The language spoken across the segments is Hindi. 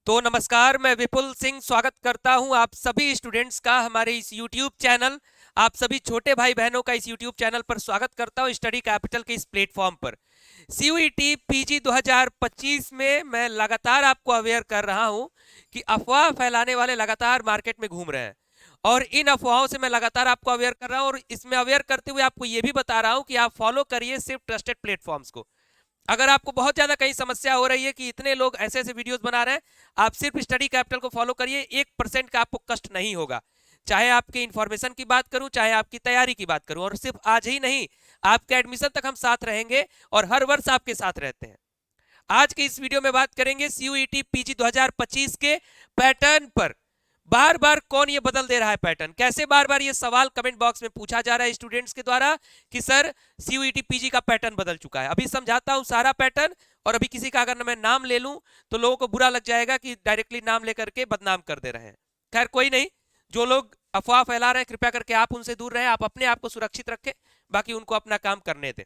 तो नमस्कार, मैं विपुल सिंह स्वागत करता हूं आप सभी स्टूडेंट्स का हमारे इस YouTube चैनल, आप सभी छोटे भाई बहनों का इस YouTube चैनल पर स्वागत करता हूं स्टडी कैपिटल के इस प्लेटफॉर्म पर। CUET PG 2025 में मैं लगातार आपको अवेयर कर रहा हूं कि अफवाह फैलाने वाले लगातार मार्केट में घूम रहे हैं और इन अफवाहों से मैं लगातार आपको अवेयर कर रहा हूं और इसमें अवेयर करते हुए आपको यह भी बता रहा हूं कि आप फॉलो करिए सिर्फ ट्रस्टेड प्लेटफॉर्म्स को। अगर आपको बहुत ज्यादा कहीं समस्या हो रही है कि इतने लोग ऐसे ऐसे वीडियोस बना रहे हैं, आप सिर्फ स्टडी कैपिटल को फॉलो करिए, 1% का आपको कष्ट नहीं होगा। चाहे आपके इंफॉर्मेशन की बात करूं, चाहे आपकी तैयारी की बात करूं, और सिर्फ आज ही नहीं, आपके एडमिशन तक हम साथ रहेंगे और हर वर्ष आपके साथ रहते हैं। आज के इस वीडियो में बात करेंगे CUET PG 2025 के पैटर्न पर। बार बार कौन ये बदल दे रहा है पैटर्न, कैसे बार बार ये सवाल कमेंट बॉक्स में पूछा जा रहा है स्टूडेंट्स के द्वारा कि सर CUET PG का पैटर्न बदल चुका है। अभी समझाता हूं सारा पैटर्न, और अभी किसी का अगर मैं नाम ले लूं तो लोगों को बुरा लग जाएगा कि डायरेक्टली नाम लेकर के बदनाम कर दे रहे हैं। खैर कोई नहीं, जो लोग अफवाह फैला रहे हैं कृपया करके आप उनसे दूर रहें, आप अपने आप को सुरक्षित रखें, बाकी उनको अपना काम करने दें।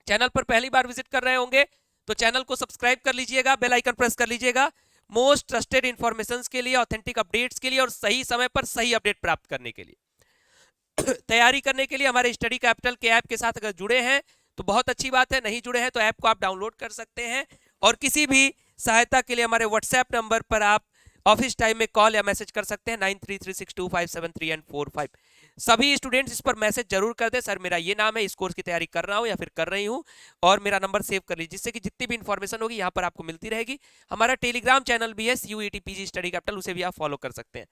चैनल पर पहली बार विजिट कर रहे होंगे तो चैनल को सब्सक्राइब कर लीजिएगा, बेल आइकन प्रेस कर लीजिएगा मोस्ट ट्रस्टेड इंफॉर्मेशन के लिए, ऑथेंटिक अपडेट्स के लिए और सही समय पर सही अपडेट प्राप्त करने के लिए। तैयारी करने के लिए हमारे स्टडी कैपिटल के ऐप के साथ अगर जुड़े हैं तो बहुत अच्छी बात है, नहीं जुड़े हैं तो ऐप को आप डाउनलोड कर सकते हैं और किसी भी सहायता के लिए हमारे व्हाट्सएप नंबर पर आप ऑफिस टाइम में कॉल या मैसेज कर सकते हैं 9336257345। सभी स्टूडेंट्स इस पर मैसेज जरूर कर दें, सर मेरा ये नाम है, इस कोर्स की तैयारी कर रहा हूं या फिर कर रही हूं, और मेरा नंबर सेव कर लीजिए, जिससे कि जितनी भी इंफॉर्मेशन होगी यहाँ पर आपको मिलती रहेगी। हमारा टेलीग्राम चैनल भी है CUET PG स्टडी कैपिटल, उसे भी आप फॉलो कर सकते हैं।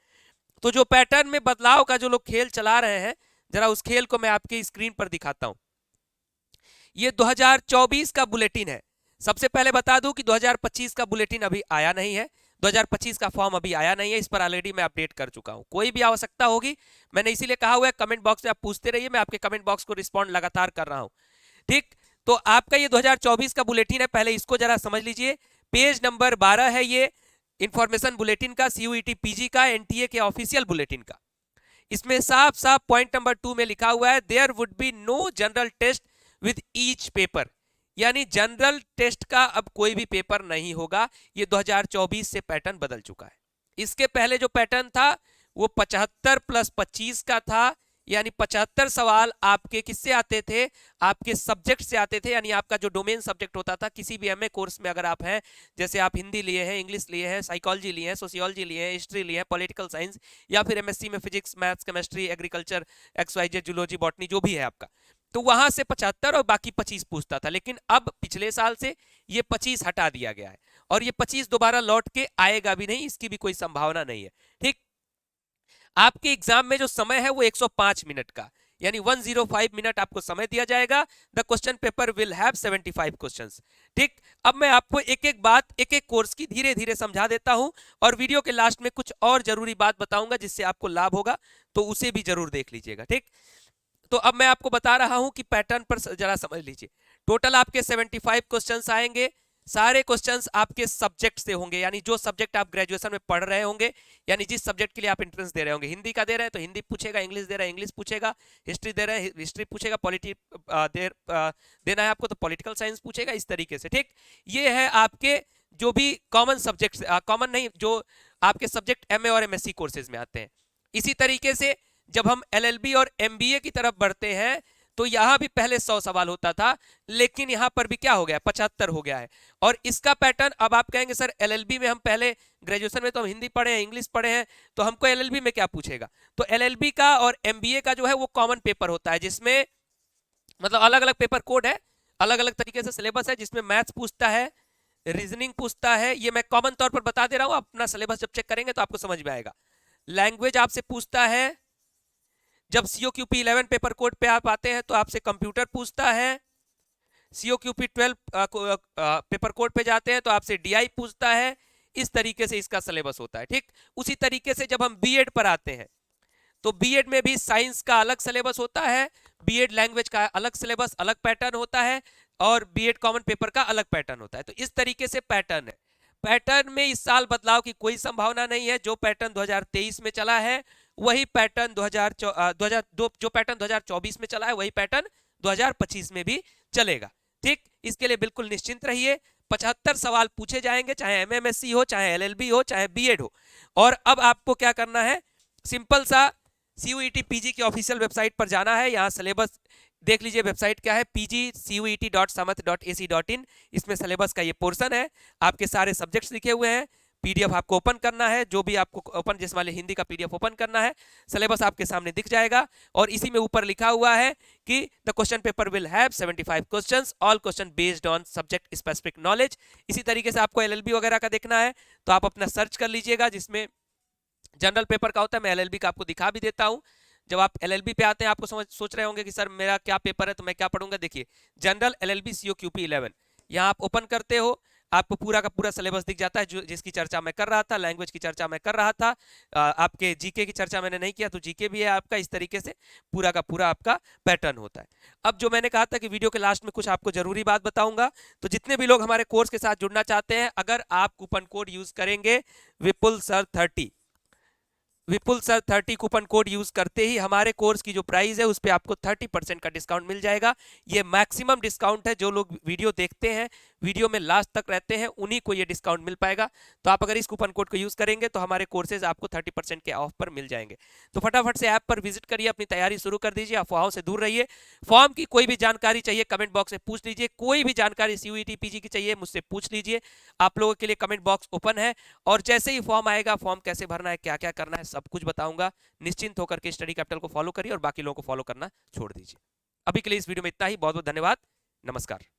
तो जो पैटर्न में बदलाव का जो लोग खेल चला रहे हैं, जरा उस खेल को मैं आपकी स्क्रीन पर दिखाता हूं। ये 2024 का बुलेटिन है। सबसे पहले बता दूं कि 2025 का बुलेटिन अभी आया नहीं है, 2025 का फॉर्म अभी आया नहीं है, इस पर ऑलरेडी मैं अपडेट कर चुका हूं। कोई भी आवश्यकता होगी, मैंने इसीलिए कहा हुआ है कमेंट बॉक्स में आप पूछते रहिए, मैं आपके कमेंट बॉक्स को रिस्पॉन्ड लगातार कर रहा हूं। ठीक, तो आपका ये 2024 का बुलेटिन है, पहले इसको जरा समझ लीजिए। पेज नंबर 12 है ये इंफॉर्मेशन बुलेटिन का, CUET PG का, NTA के ऑफिशियल बुलेटिन का। इसमें साफ साफ पॉइंट नंबर 2 में लिखा हुआ है there would be no general test with each paper, यानी जनरल टेस्ट का अब कोई भी पेपर नहीं होगा। ये 2024 से पैटर्न बदल चुका है। इसके पहले जो पैटर्न था वो 75 + 25 का था, यानी 75 सवाल आपके किससे आते थे, आपके सब्जेक्ट से आते थे, यानी आपका जो डोमेन सब्जेक्ट होता था किसी भी MA कोर्स में अगर आप हैं, जैसे आप हिंदी लिए हैं, इंग्लिश लिए हैं, साइकोलॉजी लिए हैं, सोशियोलॉजी लिए हैं, हिस्ट्री लिए हैं, पॉलिटिकल साइंस, या फिर MSc में physics, maths, chemistry, agriculture, XYZ, zoology, botany, जो भी है आपका, तो वहां से 75 और बाकी 25 पूछता था। लेकिन अब पिछले साल से ये 25 हटा दिया गया है और ये 25 दोबारा लौट के आएगा भी नहीं, इसकी भी कोई संभावना नहीं है। ठीक, आपके एग्जाम में जो समय है वो 105 मिनट का, यानी 105 मिनट आपको समय दिया जाएगा। The question paper will have 75 questions. ठीक, अब मैं आपको एक एक बात, एक एक कोर्स की धीरे धीरे समझा देता हूं और वीडियो के लास्ट में कुछ और जरूरी बात बताऊंगा जिससे आपको लाभ होगा, तो उसे भी जरूर देख लीजिएगा। ठीक, तो अब मैं आपको बता रहा हूं कि पैटर्न पर जरा समझ लीजिए। टोटल आपके 75 क्वेश्चंस आएंगे, सारे क्वेश्चंस आपके सब्जेक्ट से होंगे, यानी जो सब्जेक्ट आप ग्रेजुएशन में पढ़ रहे होंगे, यानी जिस सब्जेक्ट के लिए आप एंट्रेंस दे रहे होंगे। हिंदी का दे रहे हैं तो हिंदी पूछेगा, इंग्लिश दे रहे हैं इंग्लिश पूछेगा, हिस्ट्री दे रहे हैं हिस्ट्री पूछेगा, देना है आपको तो पॉलिटिकल साइंस पूछेगा, इस तरीके से। ठीक, ये है आपके जो भी कॉमन सब्जेक्ट, कॉमन नहीं, जो आपके सब्जेक्ट MA और MSc कोर्सेज में आते हैं। इसी तरीके से जब हम LLB और MBA की तरफ बढ़ते हैं तो यहां भी पहले 100 सवाल होता था, लेकिन यहां पर भी क्या हो गया, 75 हो गया है। और इसका पैटर्न, अब आप कहेंगे सर LLB में हम पहले ग्रेजुएशन में तो हम हिंदी पढ़े हैं, इंग्लिश पढ़े हैं, तो हमको LLB में क्या पूछेगा। तो LLB का और MBA का जो है वो कॉमन पेपर होता है, जिसमें मतलब अलग अलग पेपर कोड है, अलग अलग तरीके से सिलेबस है, जिसमें मैथ्स पूछता है, रीजनिंग पूछता है, ये मैं कॉमन तौर पर बता दे रहा हूं, अपना सिलेबस जब चेक करेंगे तो आपको समझ में आएगा। लैंग्वेज आपसे पूछता है, जब COQP 11 पेपर कोड पे आप आते हैं तो आपसे कंप्यूटर पूछता है, COQP 12 पेपर कोड पे जाते हैं तो आपसे DI पूछता है। इस तरीके से इसका सिलेबस होता है। ठीक, उसी तरीके से जब हम B.Ed पर आते हैं तो B.Ed में भी साइंस का अलग सिलेबस होता है, B.Ed लैंग्वेज का अलग सिलेबस, अलग पैटर्न होता है, और B.Ed कॉमन पेपर का अलग पैटर्न होता है। तो इस तरीके से पैटर्न है। पैटर्न में इस साल बदलाव की कोई संभावना नहीं है। जो पैटर्न 2023 में चला है वही पैटर्न 2002 जो पैटर्न 2024 में चला है वही पैटर्न 2025 में भी चलेगा। ठीक, इसके लिए बिल्कुल निश्चिंत रहिए। 75 सवाल पूछे जाएंगे, चाहे एमएमएससी हो, चाहे एलएलबी हो, चाहे बीएड हो। और अब आपको क्या करना है, सिंपल सा सीयूईटी पीजी की ऑफिशियल वेबसाइट पर जाना है। यहाँ सिलेबस देख लीजिए, वेबसाइट क्या है, pgcuet.samarth.ac.in। इसमें सिलेबस का ये पोर्शन है, आपके सारे सब्जेक्ट्स लिखे हुए हैं। पीडीएफ आपको ओपन करना है, जो भी आपको ओपन, जिस वाले हिंदी का पीडीएफ ओपन करना है, सिलेबस आपके सामने दिख जाएगा। और इसी में ऊपर लिखा हुआ है कि the question paper will have 75 questions, all question based on subject specific knowledge. इसी तरीके से आपको एलएलबी वगैरह का देखना है तो आप अपना सर्च कर लीजिएगा, जिसमें जनरल पेपर का होता है। मैं एलएलबी का आपको दिखा भी देता हूं। जब आप एलएलबी पे आते हैं, आपको सोच रहे होंगे कि सर मेरा क्या पेपर है तो मैं क्या पढ़ूंगा। देखिए, जनरल एलएलबी सीओक्यूपी 11, यहाँ आप ओपन करते हो, आपको पूरा का पूरा सिलेबस दिख जाता है, जो जिसकी चर्चा मैं कर रहा था। लैंग्वेज की चर्चा मैं कर रहा था, आपके जीके की चर्चा मैंने नहीं किया, तो जीके भी है आपका। इस तरीके से पूरा का पूरा आपका पैटर्न होता है। अब जो मैंने कहा था कि वीडियो के लास्ट में कुछ आपको जरूरी बात बताऊंगा, तो जितने भी लोग हमारे कोर्स के साथ जुड़ना चाहते हैं, अगर आप कूपन कोड यूज करेंगे विपुल सर 30, विपुल सर 30 कूपन कोड यूज करते ही हमारे कोर्स की जो प्राइस है उस पर आपको 30% का डिस्काउंट मिल जाएगा। ये मैक्सिमम डिस्काउंट है, जो लोग वीडियो देखते हैं, वीडियो में लास्ट तक रहते हैं, उन्हीं को ये डिस्काउंट मिल पाएगा। तो आप अगर इस कूपन कोड को यूज करेंगे तो हमारे कोर्सेज आपको 30% के ऑफ पर मिल जाएंगे। तो फटाफट से ऐप पर विजिट करिए, अपनी तैयारी शुरू कर दीजिए, अफवाहों से दूर रहिए। फॉर्म की कोई भी जानकारी चाहिए कमेंट बॉक्स में पूछ लीजिए, कोई भी जानकारी सीयूईटी पीजी की चाहिए मुझसे पूछ लीजिए, आप लोगों के लिए कमेंट बॉक्स ओपन है। और जैसे ही फॉर्म आएगा, फॉर्म कैसे भरना है, क्या क्या करना है, सब कुछ बताऊंगा। निश्चिंत होकर के स्टडी कैपिटल को फॉलो करिए और बाकी लोगों को फॉलो करना छोड़ दीजिए। अभी के लिए इस वीडियो में इतना ही। बहुत बहुत धन्यवाद, नमस्कार।